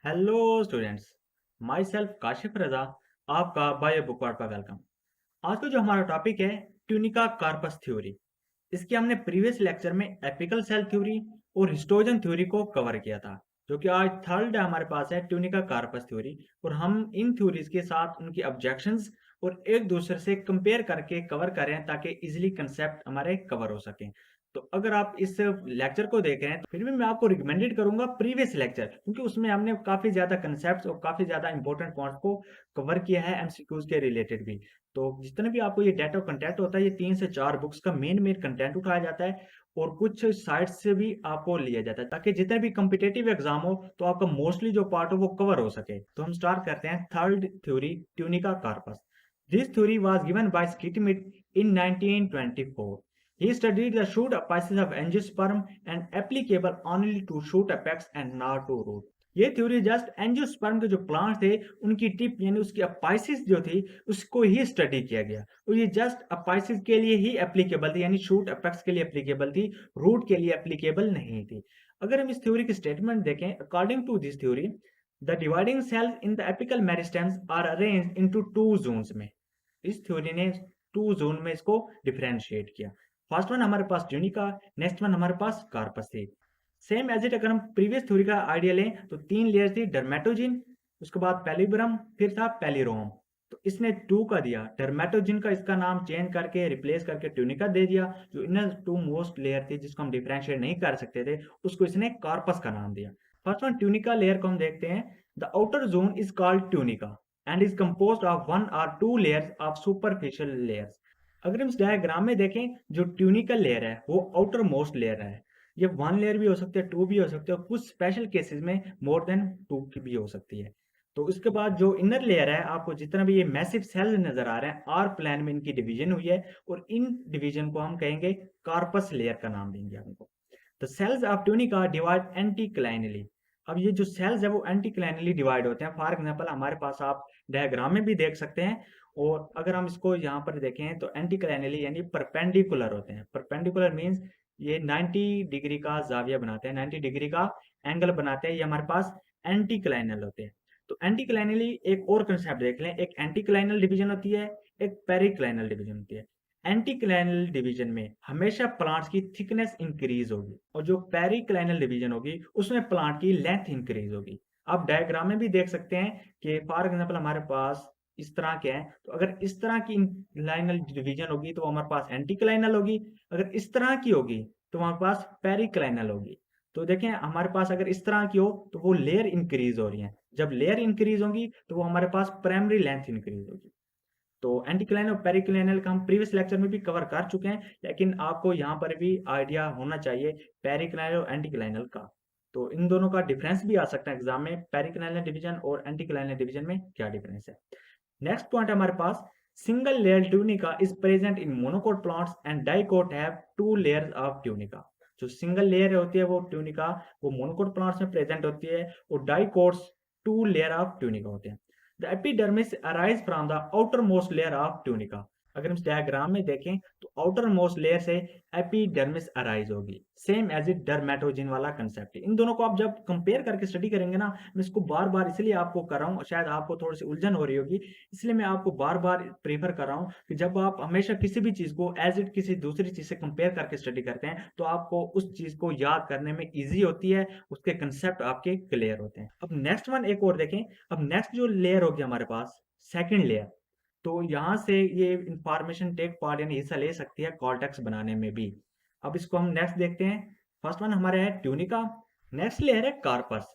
Hello students, myself Kashif Raza, आपका bio बुकवार्ड पर welcome. आज का जो हमारा टॉपिक है ट्यूनिका कार्पस थ्योरी। इसके हमने प्रीवियस लेक्चर में एपिकल सेल थ्योरी और हिस्टोजन थ्योरी को कवर किया था, जो कि आज थर्ड हमारे पास है ट्यूनिका कार्पस थ्योरी। और हम इन थ्योरीज के साथ उनकी ऑब्जेक्शंस और एक दूसरे से कंपेयर करके कवर करें ताकि इजीली कंसेप्ट हमारे कवर हो सकें। तो अगर आप इस लेक्चर को देख रहे हैं तो फिर भी मैं आपको रिकमेंडेड करूंगा प्रीवियस लेक्चर, क्योंकि उसमें हमने काफी ज्यादा कंसेप्ट्स और काफी ज्यादा इंपॉर्टेंट पॉइंट्स को कवर किया है एमसीक्यूज के रिलेटेड भी। तो जितने भी आपको ये डाटा कंटेंट होता है, ये 3 से 4 बुक्स का मेन कंटेंट उठाया जाता है और कुछ साइट्स से भी आपको लिया जाता है, ताकि जितने भी कॉम्पिटिटिव एग्जाम हो तो आपका मोस्टली जो पार्ट हो वो कवर हो सके। तो हम स्टार्ट करते हैं third theory, tunica corpus. This theory was given by Schmidt in 1924. He studied the shoot apices of angiosperm and applicable only to shoot apex and not to root. ये theory just angiosperm के जो plant थे उनकी tip यानी उसकी apices जो थी उसको ही स्टडी किया गया, और ये जस्ट अपाइसिस के लिए ही एप्लीकेबल थी, यानी शूट अपेक्स के लिए एप्लीकेबल थी, रूट के लिए एप्लीकेबल नहीं थी। अगर हम इस थ्योरी की स्टेटमेंट देखें, according to this theory the dividing cells in the apical meristems are arranged into two zones में। इस थ्योरी ने टू जोन में इसको डिफरेंशिएट किया। फर्स्ट वन हमारे पास ट्यूनिका, नेक्स्ट वन हमारे पास कार्पस थी। सेम एज इट अगर हम प्रीवियस थ्योरी का आइडिया लें तो 3 लेयर थी, डर्मेटोजिन, उसके बाद पेलिब्रम, फिर था पेलिरोम। तो इसने 2 का दिया, डर्मेटोजिन का इसका नाम चेंज करके रिप्लेस करके ट्यूनिका दे दिया। जो इनर 2 मोस्ट लेयर थी जिसको हम डिफरेंशिएट नहीं कर सकते थे, उसको इसने कार्पस का नाम दिया। फर्स्ट वन ट्यूनिका लेयर को हम देखते हैं। The outer zone is called tunica and is composed of 1 और 2 लेयर्स ऑफ सुपरफिशियल लेयर्स। अगर हम इस डायग्राम में देखें, जो ट्यूनिकल लेयर है वो आउटर मोस्ट लेयर है। ये 1 लेयर भी हो सकती है, 2 भी हो सकती है, और कुछ स्पेशल केसेस में मोर देन 2 की भी हो सकती है। तो उसके बाद जो इनर लेयर है, आपको जितना भी ये मैसिव सेल्स नजर आ रहे हैं, आर प्लान में इनकी डिवीजन हुई है, और इन डिवीजन को हम कहेंगे कार्पस लेयर का नाम देंगे हमको। The cells of tunica divide anticlinally. अब ये जो सेल्स है वो एंटीक्लाइनली डिवाइड होते हैं। फॉर एग्जांपल हमारे पास आप डायग्राम में भी देख सकते हैं, और अगर हम इसको यहाँ पर देखें तो एंटीक्लाइनली यानी परपेंडिकुलर होते हैं। परपेंडिकुलर मींस ये 90 डिग्री का जाविया बनाते हैं, 90 डिग्री का एंगल बनाते हैं, ये हमारे पास एंटीक्लाइनल होते हैं। तो एंटीक्लाइनली एक और कंसेप्ट देख लें, एक एंटीक्लाइनल डिवीजन होती है, एक पेरिक्लाइनल डिवीजन होती है। एंटीक्लाइनल डिवीजन में हमेशा प्लांट्स की थिकनेस इंक्रीज होगी, और जो पेरिक्लाइनल डिवीजन होगी उसमें प्लांट की लेंथ इंक्रीज होगी। आप डायग्राम में भी देख सकते हैं कि फॉर एग्जांपल हमारे पास इस तरह के हैं, तो अगर इस तरह की इंक्लाइनल डिवीजन होगी तो हमारे पास एंटीक्लाइनल होगी, अगर इस तरह की होगी तो हमारे पास पेरिक्लाइनल होगी। तो देखें हमारे पास अगर इस तरह की हो तो वो लेयर इंक्रीज हो रही है, जब लेयर इंक्रीज होगी तो वो हमारे पास प्राइमरी लेंथ इंक्रीज होगी। तो एंटीक्लाइनल और पेरिक्लाइनल का हम प्रीवियस लेक्चर में भी कवर कर चुके हैं, लेकिन आपको यहाँ पर भी आइडिया होना चाहिए पेरिक्लाइनल और एंटीक्लाइनल का। तो इन दोनों का डिफरेंस भी आ सकता है एग्जाम में, पेरिक्लाइनल डिवीजन और एंटीक्लाइनल डिवीजन में क्या डिफरेंस है। नेक्स्ट पॉइंट हमारे पास, single layer tunica is present in monocot plants and dicot have 2 layers of tunica. जो सिंगल लेयर होती है वो ट्यूनिका, वो मोनोकोट प्लांट्स में प्रेजेंट होती है, और डाइकोट्स 2 लेयर ऑफ ट्यूनिका होते हैं। The epidermis arise from the outer most layer of tunica. अगर हम इस डायग्राम में देखें तो आउटर मोस्ट लेयर से एपिडर्मिस अराइज होगी, सेम एज इट डर्मेटोजिन वाला कंसेप्ट। इन दोनों को आप जब कंपेयर करके स्टडी करेंगे ना, मैं इसको बार बार इसलिए आपको कर रहा हूँ, शायद आपको थोड़ी सी उलझन हो रही होगी, इसलिए मैं आपको बार बार प्रेफर कर रहा हूँ कि जब आप हमेशा किसी भी चीज को एज इट किसी दूसरी चीज से कंपेयर करके स्टडी करते हैं तो आपको उस चीज को याद करने में ईजी होती है, उसके कंसेप्ट आपके क्लियर होते हैं। अब नेक्स्ट वन एक और देखें। अब नेक्स्ट जो लेयर होगी हमारे पास, सेकेंड लेयर, तो यहाँ से ये इंफॉर्मेशन टेक पार्ट यानी हिस्सा ले सकती है कॉर्टेक्स बनाने में भी। अब इसको हम नेक्स्ट देखते हैं। फर्स्ट वन हमारे है ट्यूनिका, नेक्स्ट लेयर है corpus.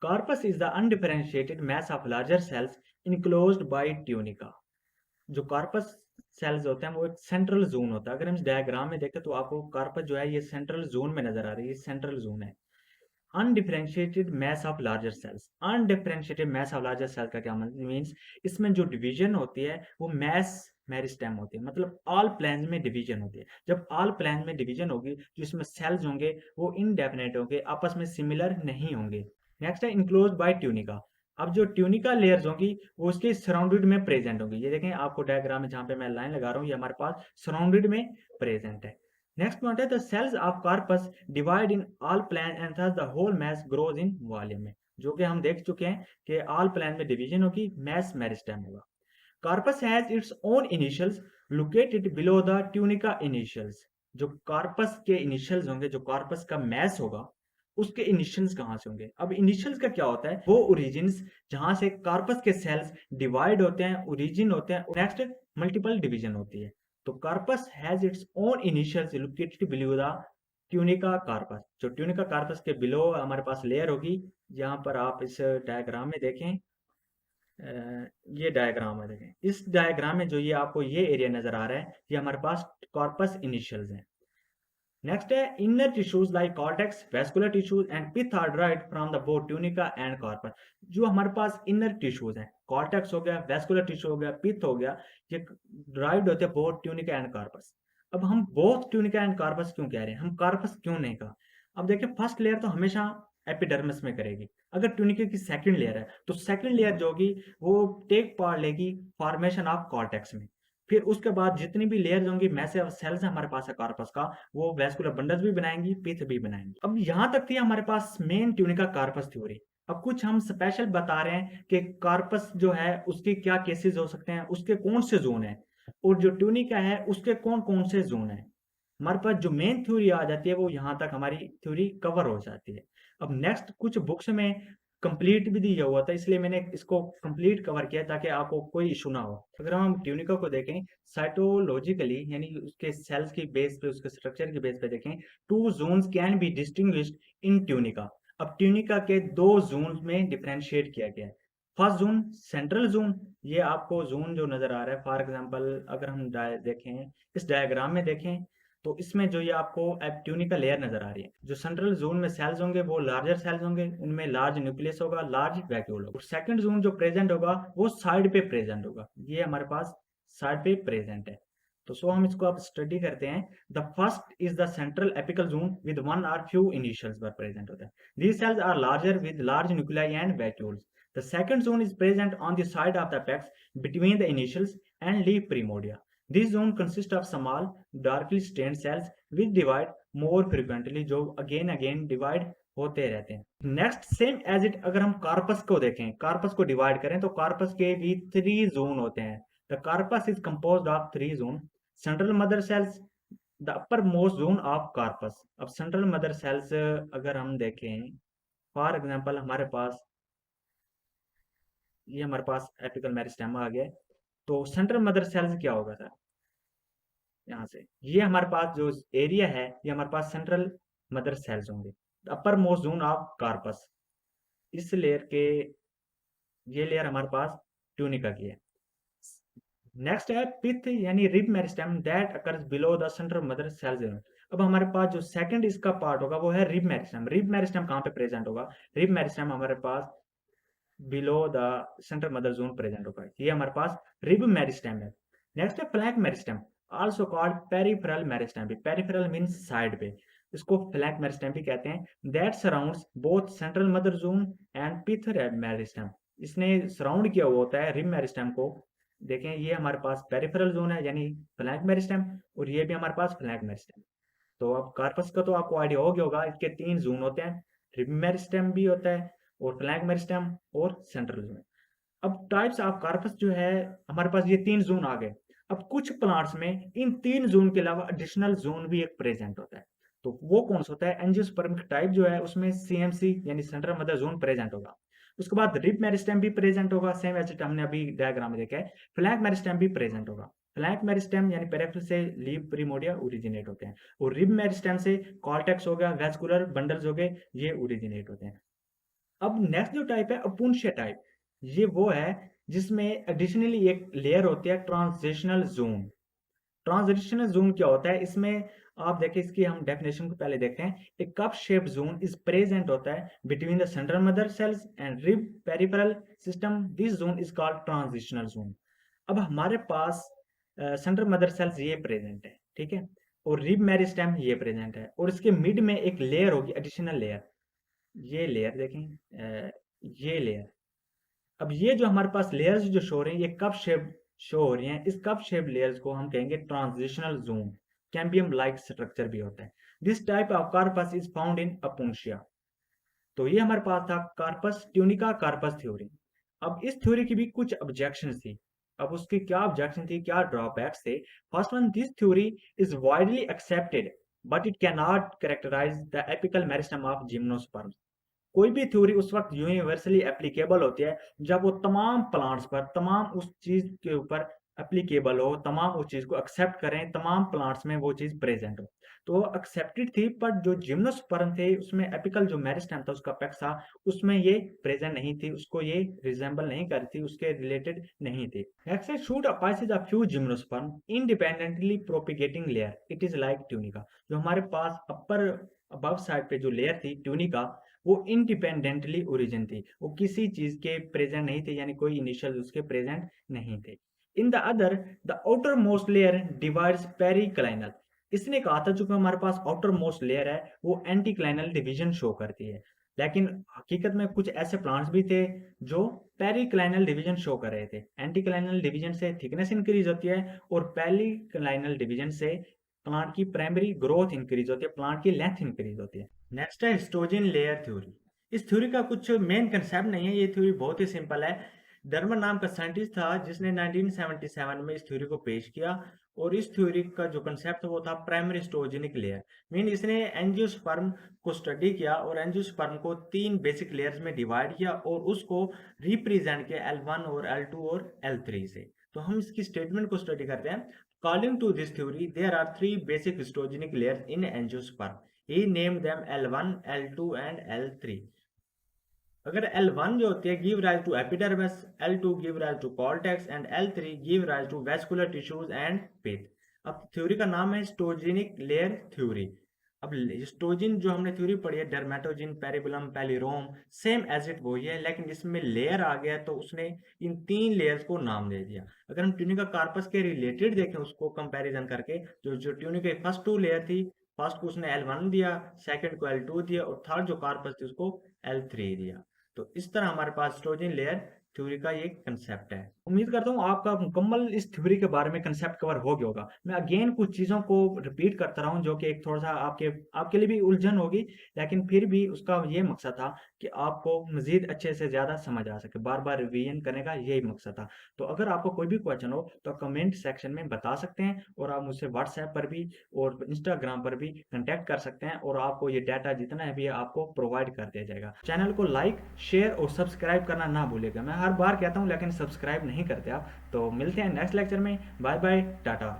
Corpus is the undifferentiated mass of larger cells enclosed by tunica. जो कार्पस सेल्स होते हैं वो एक सेंट्रल जोन होता है। अगर हम इस डायग्राम में देखें तो आपको कार्पस जो है ये सेंट्रल जोन में नजर आ रही है, ये सेंट्रल जोन है। Undifferentiated mass of larger cells, undifferentiated mass of larger cell का क्या मीन्स, इसमें जो डिवीजन होती है वो मैस मेरिस्टेम होती है, मतलब ऑल प्लेन्स में डिवीजन होती है। जब ऑल प्लेन्स में डिवीजन होगी जो इसमें सेल्स होंगे वो इनडेफिनेट होंगे, आपस में सिमिलर नहीं होंगे। नेक्स्ट है इनक्लोज बाय ट्यूनिका। अब जो ट्यूनिका लेयर्स होंगी वो उसके सराउंडेड में प्रेजेंट होंगी। ये देखें आपको डायग्राम में जहां पे मैं लाइन लगा रहा हूँ, ये हमारे पास सराउंडेड में प्रेजेंट है। नेक्स्ट पॉइंट है the cells of corpus divide in all plane and thus the whole mass grows in volume में। जो कि हम देख चुके हैं कि ऑल प्लान में डिवीजन होगी, मैस मेरिस्टेम होगा। Corpus has its own initials located below the tunica initials. जो कार्पस के इनिशियल्स होंगे, जो कार्पस का मैस होगा, उसके इनिशियल्स कहाँ से होंगे? अब इनिशियल्स का क्या होता है? वो ओरिजिन्स जहां से कार्पस के सेल्स डिवाइड होते हैं, ओरिजिन होते हैं, नेक्स्ट मल्टीपल डिवीजन होती है। तो corpus has its own initials located below the tunica corpus. जो ट्यूनिका कार्पस के बिलो हमारे पास लेयर होगी, यहाँ पर आप इस डायग्राम में देखें, ये डायग्राम है, देखें इस डायग्राम में जो ये आपको ये एरिया नजर आ रहा है, ये हमारे पास कॉर्पस इनिशियल्स हैं। नेक्स्ट है inner tissues like cortex, vascular tissues and pith are derived from the both tunica and corpus. जो हमारे पास इनर टिश्यूज हैं, कॉर्टेक्स हो गया, वेस्कुलर टिश्यू हो गया, पिथ हो गया, ये डिराइव्ड होते हैं बोथ ट्यूनिका एंड कॉर्पस। अब हम बोथ ट्यूनिका एंड कॉर्पस क्यों कह रहे हैं, हम कॉर्पस क्यों नहीं कहा? अब देखिए, फर्स्ट लेयर तो हमेशा एपिडर्मिस में करेगी। अगर ट्यूनिका की सेकंड लेयर है तो सेकंड लेयर जो होगी वो टेक पार्ट लेगी फॉर्मेशन ऑफ कॉर्टेक्स में। फिर उसके बाद जितनी भी लेयर्स होंगी, मैसिव सेल्स हमारे पास है कार्पस का, वो वेस्कुलर बंडल्स भी बनाएंगी, पिथ भी बनाएंगी। अब यहाँ तक थी हमारे पास मेन ट्यूनिका कार्पस थ्योरी। अब कुछ हम स्पेशल बता रहे हैं कि कार्पस जो है उसके क्या केसेस हो सकते हैं, उसके कौन से जोन है, और जो ट्यूनिका है उसके कौन कौन से जोन है। हमारे पास जो मेन थ्योरी आ जाती है वो यहाँ तक हमारी थ्योरी कवर हो जाती है। अब नेक्स्ट कुछ बुक्स में कंप्लीट भी दिया हुआ था, इसलिए मैंने इसको कंप्लीट कवर किया ताकि आपको कोई इशू ना हो। अगर हम ट्यूनिका को देखें साइटोलॉजिकली, यानी उसके सेल्स की बेस पे, उसके स्ट्रक्चर की बेस पे देखें, two zones can be distinguished in tunica. अब ट्यूनिका के दो जोन में डिफरेंशिएट किया गया है। फर्स्ट जोन सेंट्रल जोन, ये आपको जोन जो नजर आ रहा है, फॉर एग्जांपल अगर हम देखें इस डायग्राम में देखें, तो इसमें जो ये आपको अब ट्यूनिका लेयर नजर आ रही है, जो सेंट्रल जोन में सेल्स होंगे वो लार्जर सेल्स होंगे, उनमें लार्ज न्यूक्लियस होगा, लार्ज वैक्यूल होगा। और सेकंड जोन जो प्रेजेंट होगा वो साइड पे प्रेजेंट होगा, ये हमारे पास साइड पे प्रेजेंट है। तो सो हम इसको अब स्टडी करते हैं। The first is the central apical zone with one or few initials पर प्रेजेंट होता है। These cells are larger with large nuclei and vacuoles. The second zone is present on the side of the apex between the initials and leaf primordia. This zone consists of small, darkly stained cells which divide more frequently, जो again divide होते रहते हैं। Next same as it, अगर हम corpus को देखें, corpus को divide करें तो कार्पस के भी 3 जोन होते हैं। The corpus is composed of 3 zone. Central mother cells, the upper most zone of corpus. अब सेंट्रल मदर सेल्स अगर हम देखें, फॉर एग्जांपल हमारे पास ये हमारे पास एपिकल मेरिस्टेम आ गया। तो सेंट्रल मदर सेल्स क्या होगा सर, यहाँ से ये हमारे पास जो एरिया है ये हमारे पास सेंट्रल मदर सेल्स होंगे, upper most zone of corpus. इस लेयर के, ये लेयर हमारे पास ट्यूनिका की है। नेक्स्ट है पिथ यानी rib meristem that occurs below the central mother sales. अब हमारे पास जो सेकंड इसका पार्ट होगा वो है रिब मेरिस्टेम। रिब मेरिस्टेम कहाँ पे प्रेजेंट होगा? रिब मेरिस्टेम हमारे पास below the central mother zone present होगा, ये हमारे पास रिब मेरिस्टेम है। नेक्स्ट है flank meristem, also called peripheral meristem भी। पेरिफेरल मींस साइड पे, इसको फ्लैंक मेरिस्टेम भी कहते हैं। That surrounds both central mother zone and pith meristem. इसने सराउंड किया हुआ होता है रिब मेरिस्टेम को। देखें ये हमारे पास पेरिफेरल जोन है यानी फ्लैंक मेरिस्टेम, और ये भी हमारे पास फ्लैंक मेरिस्टेम। तो अब कार्पस का तो आपको आइडिया हो गया होगा, इसके 3 जोन होते हैं, रिब मेरिस्टेम भी होता है और फ्लैंक मेरिस्टेम और सेंट्रल जोन। अब टाइप्स ऑफ कार्पस जो है, हमारे पास ये 3 जोन आ गए। अब कुछ प्लांट्स में इन 3 जोन के अलावा एडिशनल जोन भी एक प्रेजेंट होता है। तो वो कौन सा होता है? एंजियोस्पर्मिक टाइप जो है उसमें सीएमसी यानी सेंट्रल मदर जोन प्रेजेंट होगा। उसके बाद रिब मेरिस्टेम भी प्रेजेंट होगा, सेम एज इट हमने अभी डायग्राम में देखा है। फ्लैंक मेरिस्टेम भी प्रेजेंट होगा। फ्लैंक मेरिस्टेम यानी पेरिफेरल से लीफ प्रिमोडिया ओरिजिनेट होते हैं, और रिब मेरिस्टेम से कॉर्टेक्स हो गया, वेस्कुलर बंडल्स हो गए, ये ओरिजिनेट होते हैं। अब नेक्स्ट जो टाइप है अपुंशिया टाइप, ये वो है जिसमें एडिशनली एक लेयर होती है ट्रांजिशनल जोन। ट्रांजिशनल जोन क्या होता है? इसमें आप देखें, इसकी हम डेफिनेशन को पहले देखते हैं। एक cup shaped zone is present होता है between the central mother sales and rib peripheral system. This zone is called transitional zone. अब हमारे पास सेंट्रल मदर सेल्स ये प्रेजेंट है, ठीक है, और रिब मेरिस्टेम ये प्रेजेंट है, और इसके मिड में एक लेयर होगी, एडिशनल लेयर। ये लेयर देखें, ये लेयर। अब ये जो हमारे पास लेयर्स जो शो हो रही हैं, ये कप शेप शो हो रही हैं, इस कप शेप लेयर्स को हम कहेंगे transitional zone. Cambium like structure भी होता है। This type of corpus is found in Opuntia. तो ये हमारे पास था कार्पस ट्यूनिका कार्पस थ्योरी। अब इस थ्योरी की भी कुछ ऑब्जेक्शंस थी। अब उसकी क्या ऑब्जेक्शन थी, क्या ड्रॉबैक्स थे? First one, this theory is widely accepted but it can not characterize the apical meristem of gymnosperm. कोई भी थ्योरी उस वक्त यूनिवर्सली एप्लीकेबल होती है जब वो तमाम प्लांट्स पर, तमाम उस चीज के ऊपर एप्लीकेबल हो, तमाम उस चीज को एक्सेप्ट करें, तमाम प्लांट्स में वो चीज प्रेजेंट हो। तो वो एक्सेप्टेड थी, पर जो जिम्नोस्पर्म थे उसमें एपिकल जो मेरिस्टेम था, उसका पेक्स था, उसमें ये प्रेजेंट नहीं थी, उसको ये रिजेंबल नहीं करती थी, उसके रिलेटेड नहीं थी। नेक्स्ट है shoot apices a few gymnosperm independently propagating layer, it is like tunica. जो हमारे पास अपर अबव साइड पे जो लेयर थी ट्यूनिका, वो इंडिपेंडेंटली ओरिजिन थी, वो किसी चीज के प्रेजेंट नहीं थे, यानी कोई इनिशियल उसके प्रेजेंट नहीं थे। In the other, the outer most layer divides periclinal. इसने कहा था जो कि हमारे पास आउटर मोस्ट लेयर है वो एंटीक्लाइनल डिवीजन शो करती है, लेकिन हकीकत में कुछ ऐसे प्लांट्स भी थे जो पेरिक्लाइनल डिवीजन शो कर रहे थे। एंटीक्लाइनल डिवीजन से थिकनेस इंक्रीज होती है और पेरिक्लाइनल डिवीजन से प्लांट की प्राइमरी ग्रोथ इंक्रीज होती है, प्लांट की लेंथ इंक्रीज होती है। नेक्स्ट है हिस्टोजन लेयर थ्योरी। इस थ्योरी का कुछ मेन कंसेप्ट नहीं है, ये थ्योरी बहुत ही सिंपल है। डर्मन नाम का साइंटिस्ट था जिसने 1977 में इस थ्योरी को पेश किया, और इस थ्योरी का जो कंसेप्ट वो था प्राइमरी हिस्टोजेनिक लेयर। मीन इसने एंजियोस्पर्म को स्टडी किया और एंजियोस्पर्म को 3 बेसिक लेयर्स में डिवाइड किया और उसको रिप्रेजेंट किया L1 और L2 और L3 से। तो हम इसकी स्टेटमेंट को स्टडी करते हैं। According to this theory, there are 3 basic histogenic layers in angiosperm. He named them L1, L2 and L3. अगर L1 जो होती है give rise to epidermis, L2 give rise to cortex and L3 give rise to vascular tissues and pith. अब theory का नाम है हिस्टोजेनिक layer theory. अब हिस्टोजिन जो हमने थ्योरी पढ़ी है, डर्मेटोजिन, पेरिबुलम, पैलिरोम, सेम एज इट वही है, लेकिन इसमें लेयर आ गया तो उसने इन 3 लेयर्स को नाम दे दिया। अगर हम ट्यूनिका कार्पस के रिलेटेड देखें उसको कंपैरिजन करके, जो जो ट्यूनिका की फर्स्ट 2 लेयर थी, फर्स्ट को उसने L1 दिया, सेकंड को L2 दिया और थर्ड जो कार्पस थी उसको L3 दिया। तो इस तरह हमारे पास हिस्टोजिन लेयर थ्योरी का ये कंसेप्ट है। उम्मीद करता हूँ आपका मुकम्मल इस थ्योरी के बारे में कंसेप्ट कवर हो गया होगा। मैं अगेन कुछ चीज़ों को रिपीट करता रहा हूँ जो कि एक थोड़ा सा आपके आपके लिए भी उलझन होगी, लेकिन फिर भी उसका ये मकसद था कि आपको मजीद अच्छे से ज़्यादा समझ आ सके। बार बार रिवीजन करने का यही मकसद था। तो अगर आपको कोई भी क्वेश्चन हो तो कमेंट सेक्शन में बता सकते हैं, और आप मुझसे व्हाट्सएप पर भी और इंस्टाग्राम पर भी कंटेक्ट कर सकते हैं, और आपको ये डाटा जितना है भी आपको प्रोवाइड कर दिया जाएगा। चैनल को लाइक, शेयर और सब्सक्राइब करना ना भूलिएगा। मैं हर बार कहता हूँ लेकिन सब्सक्राइब नहीं करते आप। तो मिलते हैं नेक्स्ट लेक्चर में। Bye bye, Tata.